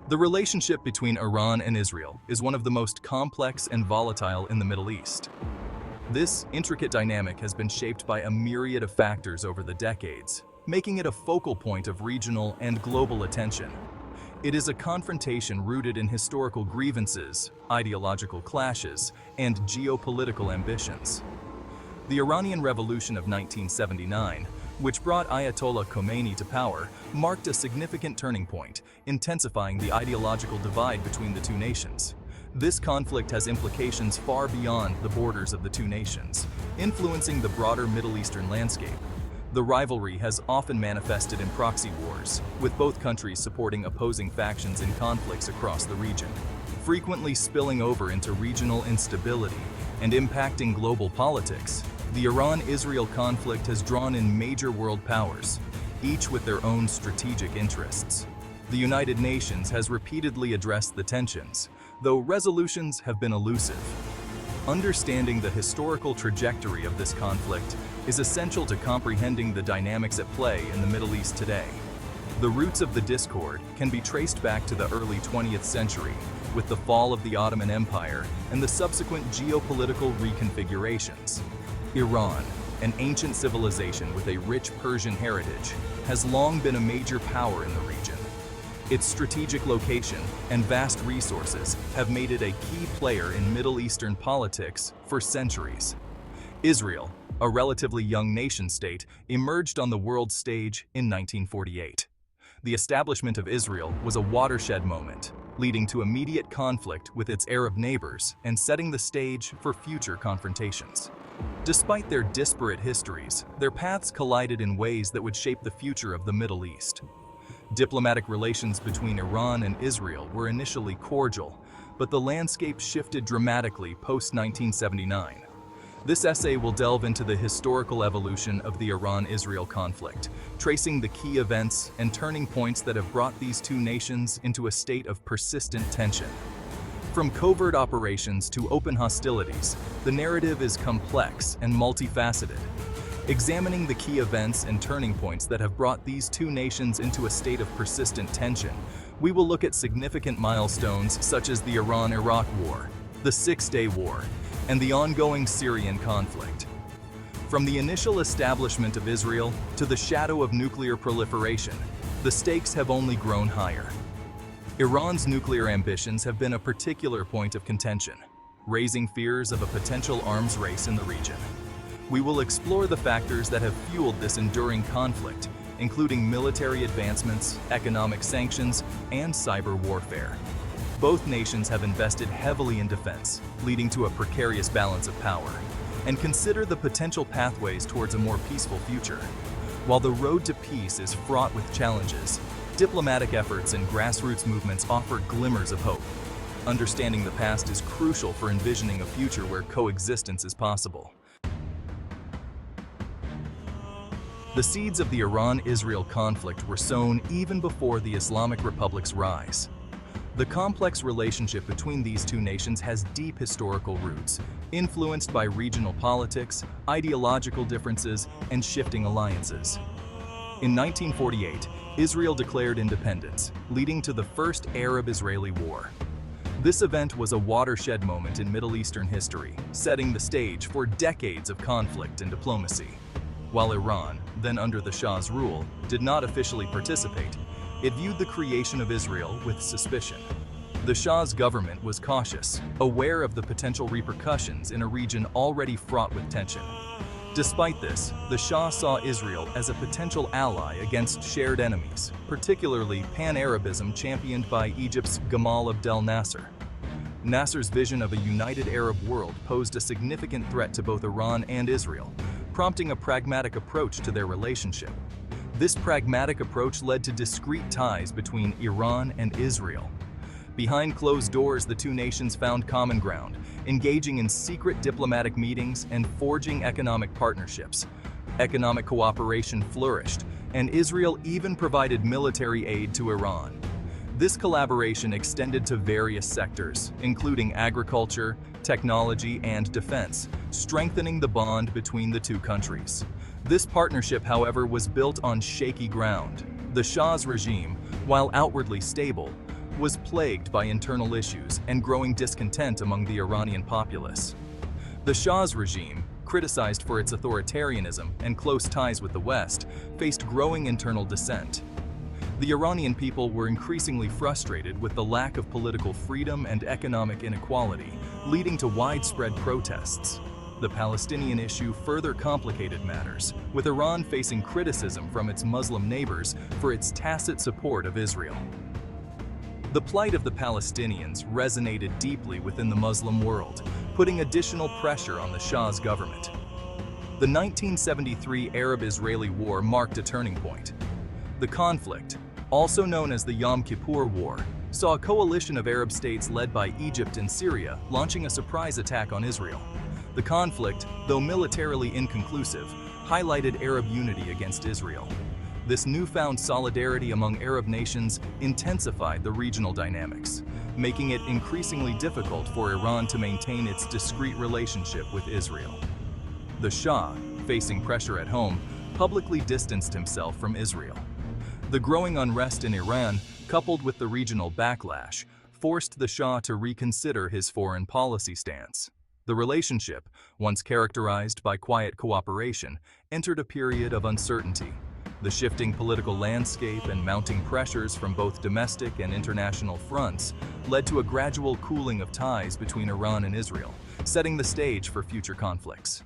The relationship between Iran and Israel is one of the most complex and volatile in the Middle East. This intricate dynamic has been shaped by a myriad of factors over the decades, making it a focal point of regional and global attention. It is a confrontation rooted in historical grievances, ideological clashes, and geopolitical ambitions. The Iranian Revolution of 1979, which brought Ayatollah Khomeini to power, marked a significant turning point, intensifying the ideological divide between the two nations. This conflict has implications far beyond the borders of the two nations, influencing the broader Middle Eastern landscape. The rivalry has often manifested in proxy wars, with both countries supporting opposing factions in conflicts across the region, frequently spilling over into regional instability and impacting global politics. The Iran-Israel conflict has drawn in major world powers, each with their own strategic interests. The United Nations has repeatedly addressed the tensions, though resolutions have been elusive. Understanding the historical trajectory of this conflict is essential to comprehending the dynamics at play in the Middle East today. The roots of the discord can be traced back to the early 20th century, with the fall of the Ottoman Empire and the subsequent geopolitical reconfigurations. Iran, an ancient civilization with a rich Persian heritage, has long been a major power in the region. Its strategic location and vast resources have made it a key player in Middle Eastern politics for centuries. Israel, a relatively young nation-state, emerged on the world stage in 1948. The establishment of Israel was a watershed moment, leading to immediate conflict with its Arab neighbors and setting the stage for future confrontations. Despite their disparate histories, their paths collided in ways that would shape the future of the Middle East. Diplomatic relations between Iran and Israel were initially cordial, but the landscape shifted dramatically post-1979. This essay will delve into the historical evolution of the Iran-Israel conflict, tracing the key events and turning points that have brought these two nations into a state of persistent tension. From covert operations to open hostilities, the narrative is complex and multifaceted. Examining the key events and turning points that have brought these two nations into a state of persistent tension, we will look at significant milestones such as the Iran-Iraq War, the Six-Day War, and the ongoing Syrian conflict. From the initial establishment of Israel to the shadow of nuclear proliferation, the stakes have only grown higher. Iran's nuclear ambitions have been a particular point of contention, raising fears of a potential arms race in the region. We will explore the factors that have fueled this enduring conflict, including military advancements, economic sanctions, and cyber warfare. Both nations have invested heavily in defense, leading to a precarious balance of power, and consider the potential pathways towards a more peaceful future. While the road to peace is fraught with challenges, diplomatic efforts and grassroots movements offer glimmers of hope. Understanding the past is crucial for envisioning a future where coexistence is possible. The seeds of the Iran-Israel conflict were sown even before the Islamic Republic's rise. The complex relationship between these two nations has deep historical roots, influenced by regional politics, ideological differences, and shifting alliances. In 1948, Israel declared independence, leading to the First Arab-Israeli War. This event was a watershed moment in Middle Eastern history, setting the stage for decades of conflict and diplomacy. While Iran, then under the Shah's rule, did not officially participate, it viewed the creation of Israel with suspicion. The Shah's government was cautious, aware of the potential repercussions in a region already fraught with tension. Despite this, the Shah saw Israel as a potential ally against shared enemies, particularly pan-Arabism championed by Egypt's Gamal Abdel Nasser. Nasser's vision of a united Arab world posed a significant threat to both Iran and Israel, prompting a pragmatic approach to their relationship. This pragmatic approach led to discrete ties between Iran and Israel. Behind closed doors, the two nations found common ground, engaging in secret diplomatic meetings and forging economic partnerships. Economic cooperation flourished, and Israel even provided military aid to Iran. This collaboration extended to various sectors, including agriculture, technology, and defense, strengthening the bond between the two countries. This partnership, however, was built on shaky ground. The Shah's regime, while outwardly stable, was plagued by internal issues and growing discontent among the Iranian populace. The Shah's regime, criticized for its authoritarianism and close ties with the West, faced growing internal dissent. The Iranian people were increasingly frustrated with the lack of political freedom and economic inequality, leading to widespread protests. The Palestinian issue further complicated matters, with Iran facing criticism from its Muslim neighbors for its tacit support of Israel. The plight of the Palestinians resonated deeply within the Muslim world, putting additional pressure on the Shah's government. The 1973 Arab-Israeli War marked a turning point. The conflict, also known as the Yom Kippur War, saw a coalition of Arab states led by Egypt and Syria launching a surprise attack on Israel. The conflict, though militarily inconclusive, highlighted Arab unity against Israel. This newfound solidarity among Arab nations intensified the regional dynamics, making it increasingly difficult for Iran to maintain its discrete relationship with Israel. The Shah, facing pressure at home, publicly distanced himself from Israel. The growing unrest in Iran, coupled with the regional backlash, forced the Shah to reconsider his foreign policy stance. The relationship, once characterized by quiet cooperation, entered a period of uncertainty. The shifting political landscape and mounting pressures from both domestic and international fronts led to a gradual cooling of ties between Iran and Israel, setting the stage for future conflicts.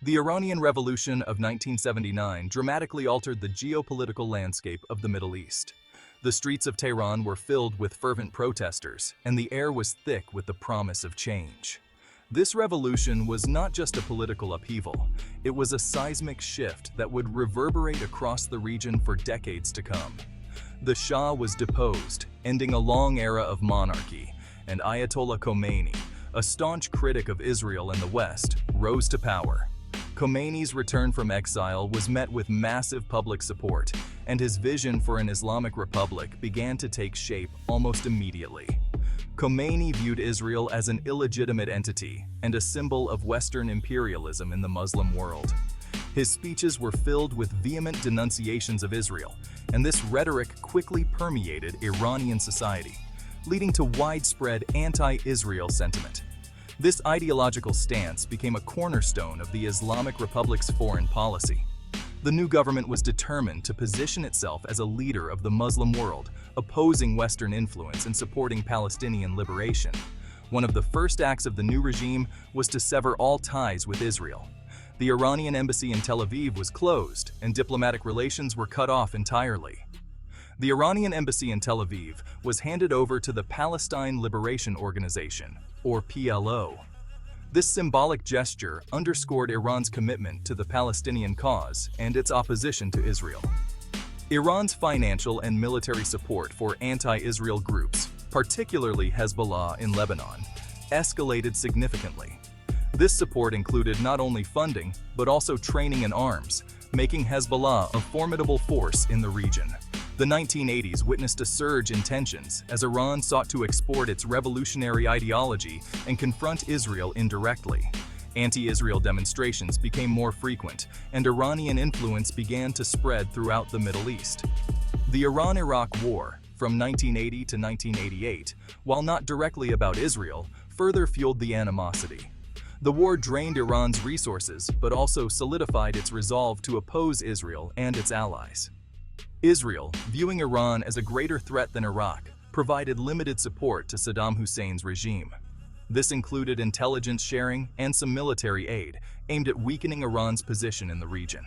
The Iranian Revolution of 1979 dramatically altered the geopolitical landscape of the Middle East. The streets of Tehran were filled with fervent protesters, and the air was thick with the promise of change. This revolution was not just a political upheaval, it was a seismic shift that would reverberate across the region for decades to come. The Shah was deposed, ending a long era of monarchy, and Ayatollah Khomeini, a staunch critic of Israel and the West, rose to power. Khomeini's return from exile was met with massive public support, and his vision for an Islamic Republic began to take shape almost immediately. Khomeini viewed Israel as an illegitimate entity and a symbol of Western imperialism in the Muslim world. His speeches were filled with vehement denunciations of Israel, and this rhetoric quickly permeated Iranian society, leading to widespread anti-Israel sentiment. This ideological stance became a cornerstone of the Islamic Republic's foreign policy. The new government was determined to position itself as a leader of the Muslim world, opposing Western influence and supporting Palestinian liberation. One of the first acts of the new regime was to sever all ties with Israel. The Iranian embassy in Tel Aviv was closed, and diplomatic relations were cut off entirely. The Iranian embassy in Tel Aviv was handed over to the Palestine Liberation Organization, or PLO. This symbolic gesture underscored Iran's commitment to the Palestinian cause and its opposition to Israel. Iran's financial and military support for anti-Israel groups, particularly Hezbollah in Lebanon, escalated significantly. This support included not only funding, but also training and arms, making Hezbollah a formidable force in the region. The 1980s witnessed a surge in tensions as Iran sought to export its revolutionary ideology and confront Israel indirectly. Anti-Israel demonstrations became more frequent, and Iranian influence began to spread throughout the Middle East. The Iran-Iraq War, from 1980 to 1988, while not directly about Israel, further fueled the animosity. The war drained Iran's resources, but also solidified its resolve to oppose Israel and its allies. Israel, viewing Iran as a greater threat than Iraq, provided limited support to Saddam Hussein's regime. This included intelligence sharing and some military aid aimed at weakening Iran's position in the region.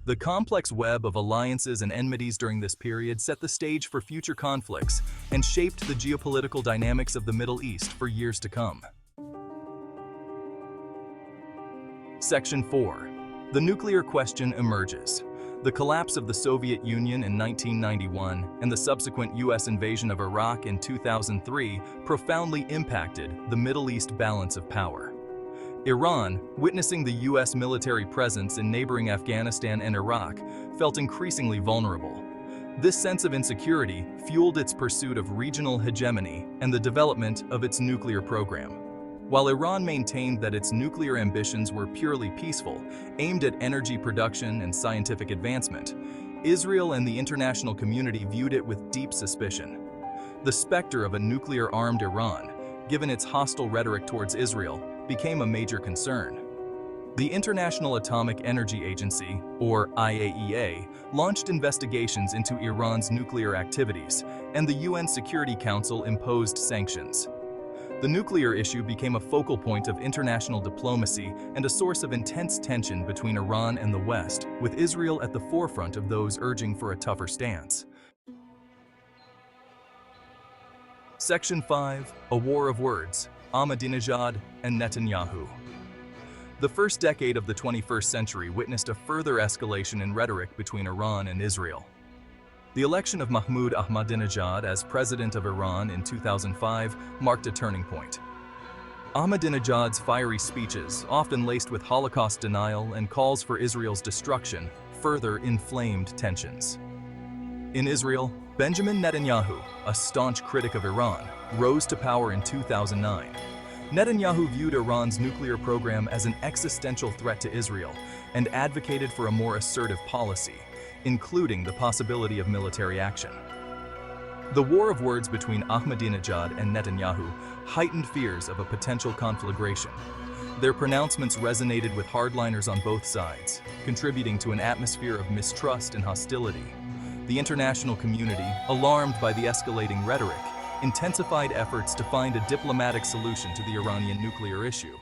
The complex web of alliances and enmities during this period set the stage for future conflicts and shaped the geopolitical dynamics of the Middle East for years to come. Section 4. The nuclear question emerges. The collapse of the Soviet Union in 1991 and the subsequent U.S. invasion of Iraq in 2003 profoundly impacted the Middle East balance of power. Iran, witnessing the U.S. military presence in neighboring Afghanistan and Iraq, felt increasingly vulnerable. This sense of insecurity fueled its pursuit of regional hegemony and the development of its nuclear program. While Iran maintained that its nuclear ambitions were purely peaceful, aimed at energy production and scientific advancement, Israel and the international community viewed it with deep suspicion. The specter of a nuclear-armed Iran, given its hostile rhetoric towards Israel, became a major concern. The International Atomic Energy Agency, or IAEA, launched investigations into Iran's nuclear activities, and the UN Security Council imposed sanctions. The nuclear issue became a focal point of international diplomacy and a source of intense tension between Iran and the West, with Israel at the forefront of those urging for a tougher stance. Section 5. A War of Words, Ahmadinejad and Netanyahu. The first decade of the 21st century witnessed a further escalation in rhetoric between Iran and Israel. The election of Mahmoud Ahmadinejad as president of Iran in 2005 marked a turning point. Ahmadinejad's fiery speeches, often laced with Holocaust denial and calls for Israel's destruction, further inflamed tensions. In Israel, Benjamin Netanyahu, a staunch critic of Iran, rose to power in 2009. Netanyahu viewed Iran's nuclear program as an existential threat to Israel and advocated for a more assertive policy, including the possibility of military action. The war of words between Ahmadinejad and Netanyahu heightened fears of a potential conflagration. Their pronouncements resonated with hardliners on both sides, contributing to an atmosphere of mistrust and hostility. The international community, alarmed by the escalating rhetoric, intensified efforts to find a diplomatic solution to the Iranian nuclear issue.